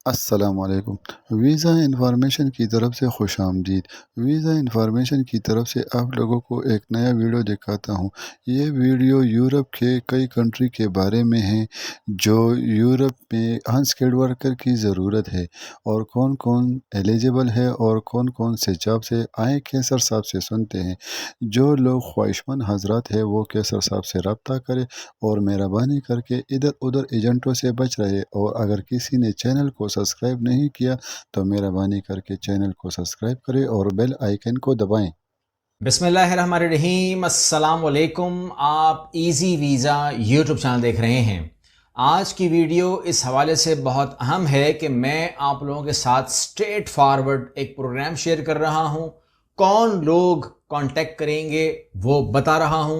अस्सलामुअलैकुम। Visa information की तरफ से खुशामदीद। वीज़ा इंफॉर्मेशन की तरफ से आप लोगों को एक नया वीडियो दिखाता हूँ। ये वीडियो यूरोप के कई कंट्री के बारे में है जो यूरोप में अनस्किल्ड वर्कर की ज़रूरत है और कौन कौन एलिजिबल है और कौन कौन से जॉब से आए कैसर साहब से सुनते हैं। जो लोग ख्वाहिशमंद हजरात है वो कैसर साहब से रब्ता करें और मेहरबानी करके इधर उधर एजेंटों से बच रहे। और अगर किसी ने चैनल को सब्सक्राइब नहीं किया तो मेहरबानी करके चैनल को सब्सक्राइब करें और बेल आइकन को दबाएं। बिस्मिल्लाहिर्रहमानिर्रहीम, अस्सलाम वालेकुम। आप इजी वीज़ा यूट्यूब चैनल देख रहे हैं। आज की वीडियो इस हवाले से बहुत अहम है कि मैं आप लोगों के साथ स्ट्रेट फॉरवर्ड एक प्रोग्राम शेयर कर रहा हूं। कौन लोग कांटेक्ट करेंगे वो बता रहा हूं,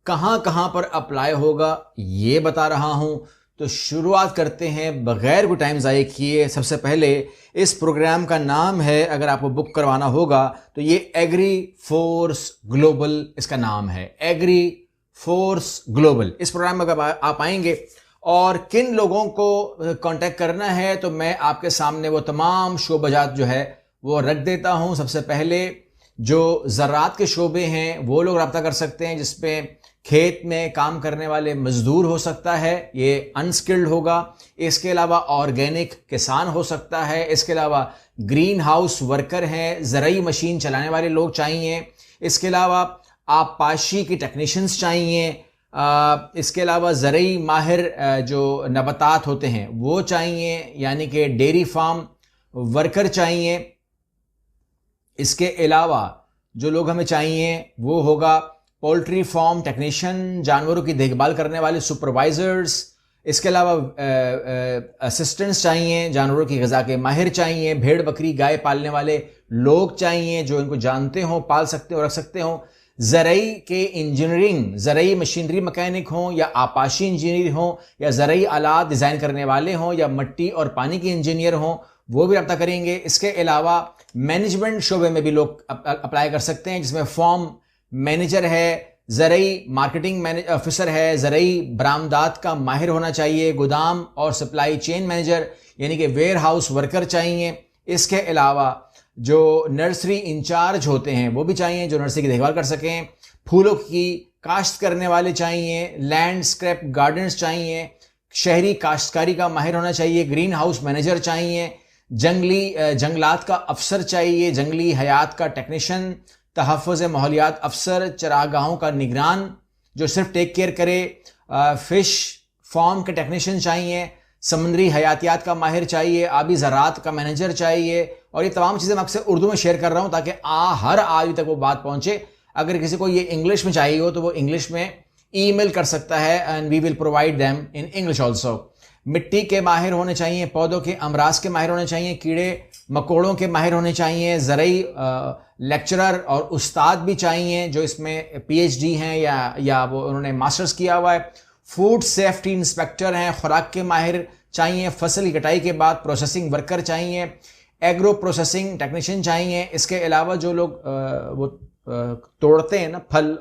कहां कहां पर अप्लाई होगा ये बता रहा हूं। तो शुरुआत करते हैं बगैर कोई टाइम ज़ाया किए। सबसे पहले इस प्रोग्राम का नाम है, अगर आपको बुक करवाना होगा तो ये एग्री फोर्स ग्लोबल इसका नाम है, एग्री फोर्स ग्लोबल। इस प्रोग्राम में अगर आप आएंगे और किन लोगों को कांटेक्ट करना है तो मैं आपके सामने वो तमाम शोबजात जो है वो रख देता हूं। सबसे पहले जो ज़राअत के शोबे हैं वो लोग रब्ता कर सकते हैं, जिसमें खेत में काम करने वाले मजदूर हो सकता है, ये अनस्किल्ड होगा। इसके अलावा ऑर्गेनिक किसान हो सकता है। इसके अलावा ग्रीन हाउस वर्कर हैं, ज़राई मशीन चलाने वाले लोग चाहिए। इसके अलावा आपाशी की टेक्नीशियंस चाहिए। इसके अलावा ज़राई माहिर जो नबातात होते हैं वो चाहिए, यानी कि डेयरी फार्म वर्कर चाहिए। इसके अलावा जो लोग हमें चाहिए वो होगा पोल्ट्री फार्म टेक्नीशियन, जानवरों की देखभाल करने वाले सुपरवाइजर्स। इसके अलावा असिस्टेंट्स चाहिए, जानवरों की ग़िज़ा के माहिर चाहिए, भेड़ बकरी गाय पालने वाले लोग चाहिए जो इनको जानते हों, पाल सकते हो, रख सकते हों। ज़राई के इंजीनियरिंग, ज़राई मशीनरी मैकेनिक हों या आपाशी इंजीनियर हों या ज़राई आलात डिज़ाइन करने वाले हों या मिट्टी और पानी के इंजीनियर हों, वो भी रब्ता करेंगे। इसके अलावा मैनेजमेंट शोबे में भी लोग अप्लाई कर सकते हैं, जिसमें फॉर्म मैनेजर है, ज़राई मार्केटिंग ऑफिसर है, ज़राई बरामदात का माहिर होना चाहिए, गोदाम और सप्लाई चेन मैनेजर यानी कि वेयर हाउस वर्कर चाहिए। इसके अलावा जो नर्सरी इंचार्ज होते हैं वो भी चाहिए, जो नर्सरी की देखभाल कर सकें। फूलों की काश्त करने वाले चाहिए, लैंडस्केप गार्डनर्स चाहिए, शहरी काश्तकारी का माहिर होना चाहिए, ग्रीन हाउस मैनेजर चाहिए, जंगलात का अफसर चाहिए, जंगली हयात का टेक्नीशियन, तहफ़्फ़ुज़ माहौलियात अफसर, चरागाहों का निगरान जो सिर्फ टेक केयर करे, फिश फार्म के टेक्नीशियन चाहिए, समुद्री हयातियात का माहिर चाहिए, आबी ज़राअत का मैनेजर चाहिए। और ये तमाम चीज़ें मैं अक्सर उर्दू में शेयर कर रहा हूँ ताकि हर आदमी तक वो बात पहुँचे। अगर किसी को ये इंग्लिश में चाहिए हो तो वो इंग्लिश में ईमेल कर सकता है and we will provide them in English also. मिट्टी के माहिर होने चाहिए, पौधों के अमराज के माहिर होने चाहिए, कीड़े मकोड़ों के माहिर होने चाहिए, ज़राई लेक्चरर और उस्ताद भी चाहिए जो इसमें पीएचडी हैं या वो उन्होंने मास्टर्स किया हुआ है। फूड सेफ्टी इंस्पेक्टर हैं, खुराक के माहिर चाहिए, फसल की कटाई के बाद प्रोसेसिंग वर्कर चाहिए, एग्रो प्रोसेसिंग टेक्नीशियन चाहिए। इसके अलावा जो लोग वो तोड़ते हैं ना फल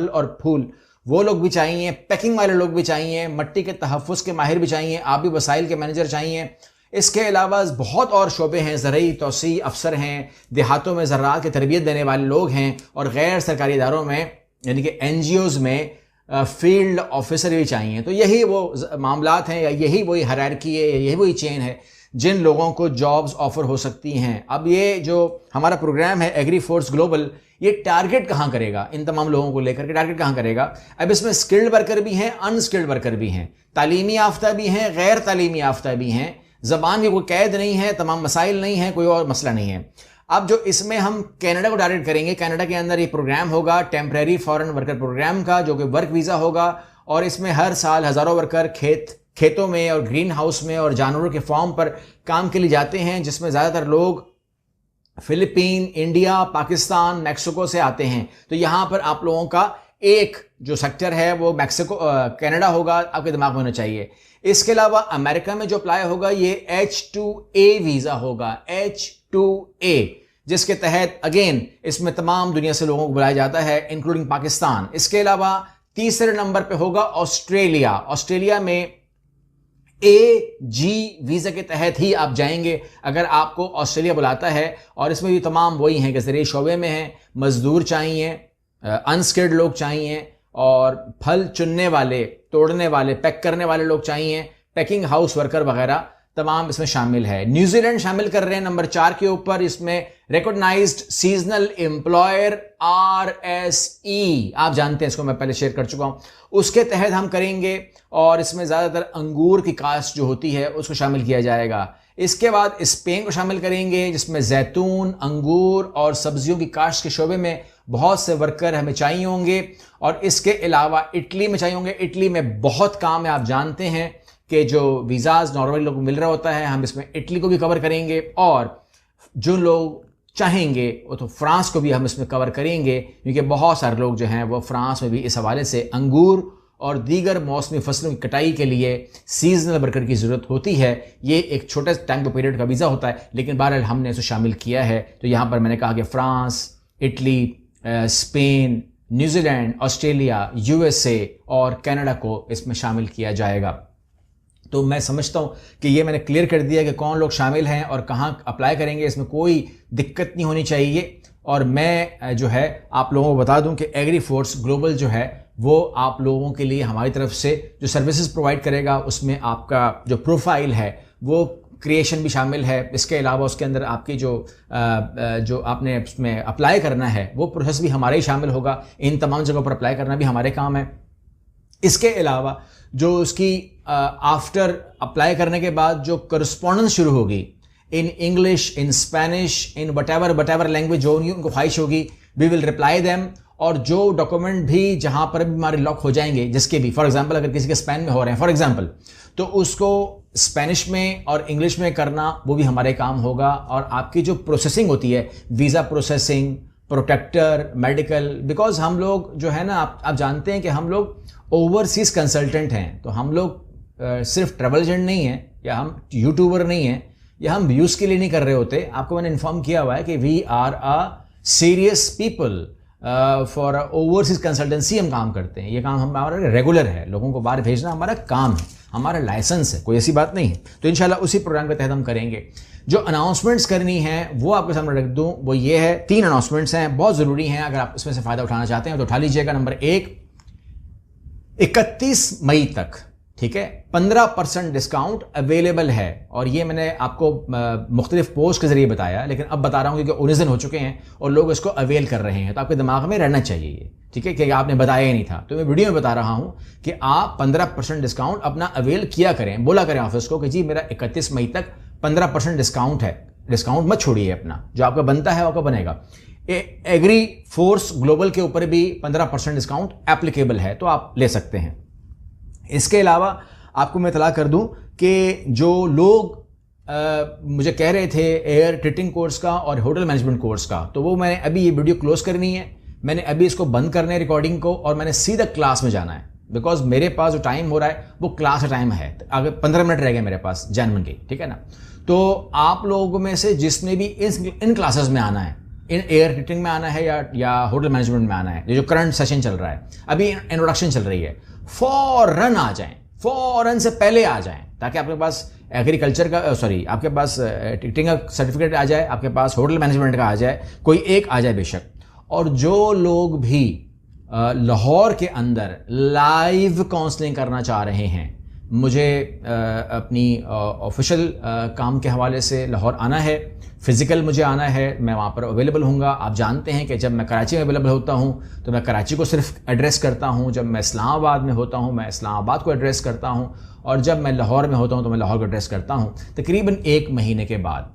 और फूल, वो लोग भी चाहिए, पैकिंग वाले लोग भी चाहिए, मिट्टी के तहफ़्फ़ुज़ के माहिर भी चाहिए, आबी वसाइल के मैनेजर चाहिए। इसके अलावा बहुत और शोबे हैं, ज़राई तौसी अफसर हैं, देहातों में ज़राअत की तरबियत देने वाले लोग हैं और गैर सरकारी इदारों में यानी कि एनजीओज़ में फील्ड ऑफिसर भी चाहिए। तो यही वो मामलात हैं या यही वही हायरार्की है या यही वही चेन है जिन लोगों को जॉब्स ऑफर हो सकती हैं। अब ये जो हमारा प्रोग्राम है एग्री फोर्स ग्लोबल, ये टारगेट कहाँ करेगा इन तमाम लोगों को लेकर के, टारगेट कहाँ करेगा? अब इसमें स्किल्ड वर्कर भी हैं, अनस्किल्ड वर्कर भी हैं, तालीमी याफ्ता भी हैं, गैर तालीमी याफ्ता भी हैं, ज़बान की कोई कैद नहीं है, तमाम मसाइल नहीं है, कोई और मसला नहीं है। अब जो इसमें हम कनाडा को टारगेट करेंगे, कनाडा के अंदर ये प्रोग्राम होगा टेम्परेरी फॉरेन वर्कर प्रोग्राम का, जो कि वर्क वीज़ा होगा और इसमें हर साल हज़ारों वर्कर खेतों में और ग्रीन हाउस में और जानवरों के फार्म पर काम के लिए जाते हैं, जिसमें ज़्यादातर लोग फिलिपीन, इंडिया, पाकिस्तान, मैक्सिको से आते हैं। तो यहाँ पर आप लोगों का एक जो सेक्टर है वो कनाडा होगा, आपके दिमाग में होना चाहिए। इसके अलावा अमेरिका में जो अप्लाई होगा ये H2A वीज़ा होगा, H2A, जिसके तहत अगेन इसमें तमाम दुनिया से लोगों को बुलाया जाता है इंक्लूडिंग पाकिस्तान। इसके अलावा तीसरे नंबर पे होगा ऑस्ट्रेलिया। ऑस्ट्रेलिया में AG वीज़ा के तहत ही आप जाएंगे अगर आपको ऑस्ट्रेलिया बुलाता है। और इसमें भी तमाम वही हैं कि ज़रिए शोबे में हैं, मजदूर चाहिए, अनस्किल्ड लोग चाहिए, और फल चुनने वाले, तोड़ने वाले, पैक करने वाले लोग चाहिए, पैकिंग हाउस वर्कर वगैरह तमाम इसमें शामिल है। न्यूजीलैंड शामिल कर रहे हैं नंबर 4 के ऊपर। इसमें रिकॉग्नाइज्ड सीजनल एम्प्लॉयर RSE, आप जानते हैं इसको, मैं पहले शेयर कर चुका हूं, उसके तहत हम करेंगे। और इसमें ज़्यादातर अंगूर की काश्त जो होती है उसको शामिल किया जाएगा। इसके बाद स्पेन को शामिल करेंगे जिसमें जैतून, अंगूर और सब्जियों की काश्त के शोबे में बहुत से वर्कर हमें चाहिए होंगे। और इसके अलावा इटली में चाहिए होंगे। इटली में बहुत काम है, आप जानते हैं कि जो वीज़ाज नॉर्मली लोगों को मिल रहा होता है, हम इसमें इटली को भी कवर करेंगे। और जो लोग चाहेंगे वो तो फ्रांस को भी हम इसमें कवर करेंगे, क्योंकि बहुत सारे लोग जो हैं वो फ्रांस में भी इस हवाले से अंगूर और दीगर मौसमी फसलों की कटाई के लिए सीजनल वर्कर की ज़रूरत होती है। ये एक छोटे टाइम पीरियड का वीज़ा होता है, लेकिन बहरहाल हमने इसे शामिल किया है। तो यहाँ पर मैंने कहा कि France, Italy, Spain, New Zealand, Australia, USA और कनाडा को इसमें शामिल किया जाएगा। तो मैं समझता हूँ कि ये मैंने क्लियर कर दिया कि कौन लोग शामिल हैं और कहाँ अप्लाई करेंगे, इसमें कोई दिक्कत नहीं होनी चाहिए। और मैं जो है आप लोगों को बता दूं कि एग्री फोर्स ग्लोबल जो है वो आप लोगों के लिए हमारी तरफ से जो सर्विसेज प्रोवाइड करेगा, उसमें आपका जो प्रोफाइल है वो क्रिएशन भी शामिल है। इसके अलावा उसके अंदर आपकी जो आपने उसमें अप्लाई करना है वो प्रोसेस भी हमारा ही शामिल होगा। इन तमाम जगहों पर अप्लाई करना भी हमारे काम है। इसके अलावा जो उसकी आफ्टर अप्लाई करने के बाद जो करस्पॉन्डेंस शुरू होगी in English, in Spanish, in whatever language जो उनको ख्वाहिश होगी, वी विल रिप्लाई देम। और जो डॉक्यूमेंट भी जहां पर भी हमारे लॉक हो जाएंगे, जिसके भी फॉर एग्जांपल अगर किसी के स्पेन में हो रहे हैं फॉर एग्जांपल, तो उसको स्पेनिश में और इंग्लिश में करना वो भी हमारे काम होगा। और आपकी जो प्रोसेसिंग होती है, visa processing, protector, medical, because हम लोग जो है ना, आप जानते हैं कि हम लोग ओवरसीज कंसल्टेंट हैं। तो हम लोग सिर्फ ट्रैवल एजेंट नहीं हैं, या हम यूट्यूबर नहीं हैं, या हम व्यूज़ के लिए नहीं कर रहे होते। आपको मैंने इन्फॉर्म किया हुआ है कि we are a serious people for overseas consultancy हम काम करते हैं। ये काम हमारा रेगुलर है, लोगों को बाहर भेजना हमारा काम है, हमारा लाइसेंस है, कोई ऐसी बात नहीं है। तो इंशाल्लाह उसी प्रोग्राम के तहत हम करेंगे। जो अनाउंसमेंट्स करनी है वो आपके सामने रख दूं, वो ये है, 3 अनाउंसमेंट्स हैं, बहुत ज़रूरी हैं। अगर आप इसमें से फ़ायदा उठाना चाहते हैं तो उठा लीजिएगा। नंबर 1, 31 मई तक, ठीक है, 15% डिस्काउंट अवेलेबल है। और ये मैंने आपको मुख्तलिफ पोस्ट के जरिए बताया, लेकिन अब बता रहा हूँ क्योंकि 19 दिन हो चुके हैं और लोग इसको अवेल कर रहे हैं। तो आपके दिमाग में रहना चाहिए ये, ठीक है, कि आपने बताया ही नहीं था। तो मैं वीडियो में बता रहा हूँ कि आप 15% डिस्काउंट अपना अवेल किया करें, बोला करें ऑफिस को कि जी मेरा 31 मई तक 15% डिस्काउंट है। डिस्काउंट मत छोड़िए, अपना जो आपका बनता है आपका बनेगा। एग्री फोर्स ग्लोबल के ऊपर भी 15% डिस्काउंट एप्लीकेबल है, तो आप ले सकते हैं। इसके अलावा आपको मैं इतला कर दूं कि जो लोग मुझे कह रहे थे एयर टिटिंग कोर्स का और होटल मैनेजमेंट कोर्स का, तो वो मैंने अभी ये वीडियो क्लोज करनी है, मैंने अभी इसको बंद करना है रिकॉर्डिंग को, और मैंने सीधा क्लास में जाना है। बिकॉज मेरे पास जो टाइम हो रहा है वो क्लास का टाइम है। अगर 15 मिनट रह गए मेरे पास जनवन के, ठीक है ना। तो आप लोगों में से जिसने भी इन क्लासेस में आना है, इन एयर टिटिंग में आना है या होटल मैनेजमेंट में आना है, ये जो करंट सेशन चल रहा है, अभी इंट्रोडक्शन चल रही है, फौरन आ जाएं, फौरन से पहले आ जाएं, ताकि आपके पास एग्रीकल्चर का आपके पास टिटिंग का सर्टिफिकेट आ जाए, आपके पास होटल मैनेजमेंट का आ जाए, कोई एक आ जाए बेशक। और जो लोग भी लाहौर के अंदर लाइव काउंसलिंग करना चाह रहे हैं, मुझे अपनी ऑफिशियल काम के हवाले से लाहौर आना है, फिज़िकल मुझे आना है, मैं वहाँ पर अवेलेबल हूँगा। आप जानते हैं कि जब मैं कराची में अवेलेबल होता हूँ तो मैं कराची को सिर्फ एड्रेस करता हूँ, जब मैं इस्लामाबाद में होता हूँ मैं इस्लामाबाद को एड्रेस करता हूँ, और जब मैं लाहौर में होता हूँ तो मैं लाहौर को एड्रेस करता हूँ। तकरीबन 1 महीने के बाद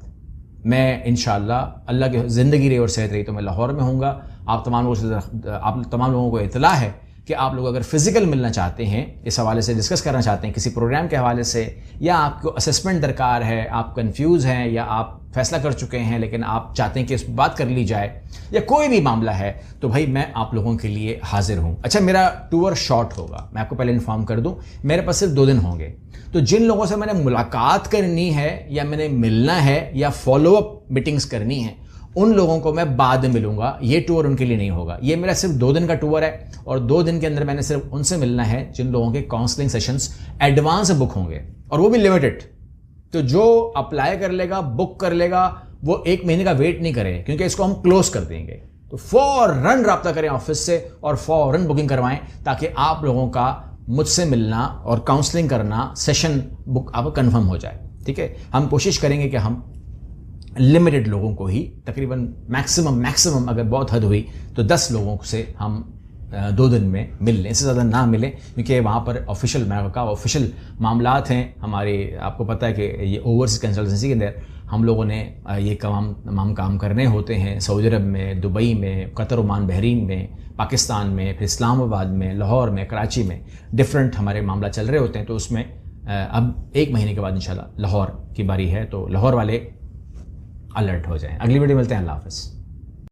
मैं इंशाअल्लाह, अल्लाह की ज़िंदगी रही और सेहत रही, तो मैं लाहौर में हूँगा। आप तमाम लोगों को इत्तला है कि आप लोग अगर फिज़िकल मिलना चाहते हैं, इस हवाले से डिस्कस करना चाहते हैं किसी प्रोग्राम के हवाले से, या आपको असेसमेंट दरकार है, आप कंफ्यूज हैं, या आप फैसला कर चुके हैं लेकिन आप चाहते हैं कि इस बात कर ली जाए, या कोई भी मामला है, तो भाई मैं आप लोगों के लिए हाजिर हूँ। अच्छा, मेरा टूर शॉर्ट होगा, मैं आपको पहले इन्फॉर्म कर दूँ, मेरे पास सिर्फ 2 दिन होंगे। तो जिन लोगों से मैंने मुलाकात करनी है, या मैंने मिलना है, या फॉलोअप मीटिंग्स करनी है, उन लोगों को मैं बाद में मिलूंगा, ये टूर उनके लिए नहीं होगा। ये मेरा सिर्फ 2 दिन का टूर है और 2 दिन के अंदर मैंने सिर्फ उनसे मिलना है जिन लोगों के काउंसलिंग सेशंस एडवांस बुक होंगे, और वो भी लिमिटेड। तो जो अप्लाई कर लेगा, बुक कर लेगा, वो 1 महीने का वेट नहीं करे, क्योंकि इसको हम क्लोज कर देंगे। तो फौरन रब्ता करें ऑफिस से और फौरन बुकिंग करवाएं, ताकि आप लोगों का मुझसे मिलना और काउंसलिंग करना, सेशन बुक आपको कंफर्म हो जाए। ठीक है, हम कोशिश करेंगे कि हम लिमिटेड लोगों को ही, तकरीबन मैक्सिमम अगर बहुत हद हुई तो 10 लोगों से हम 2 दिन में मिल लें, इससे ज़्यादा ना मिलें, क्योंकि वहाँ पर ऑफिशियल मामलात हैं हमारे। आपको पता है कि ये ओवरसीज कंसल्टेंसी के अंदर हम लोगों ने ये तमाम काम करने होते हैं, सऊदी अरब में, दुबई में, कतर, ओमान, बहरीन में, पाकिस्तान में, फिर इस्लामाबाद में, लाहौर में, कराची में, डिफरेंट हमारे मामला चल रहे होते हैं। तो उसमें अब 1 महीने के बाद इंशाल्लाह लाहौर की बारी है, तो लाहौर वाले अलर्ट हो जाएं। अगली वीडियो मिलते हैं, अल्लाह हाफ़िज़।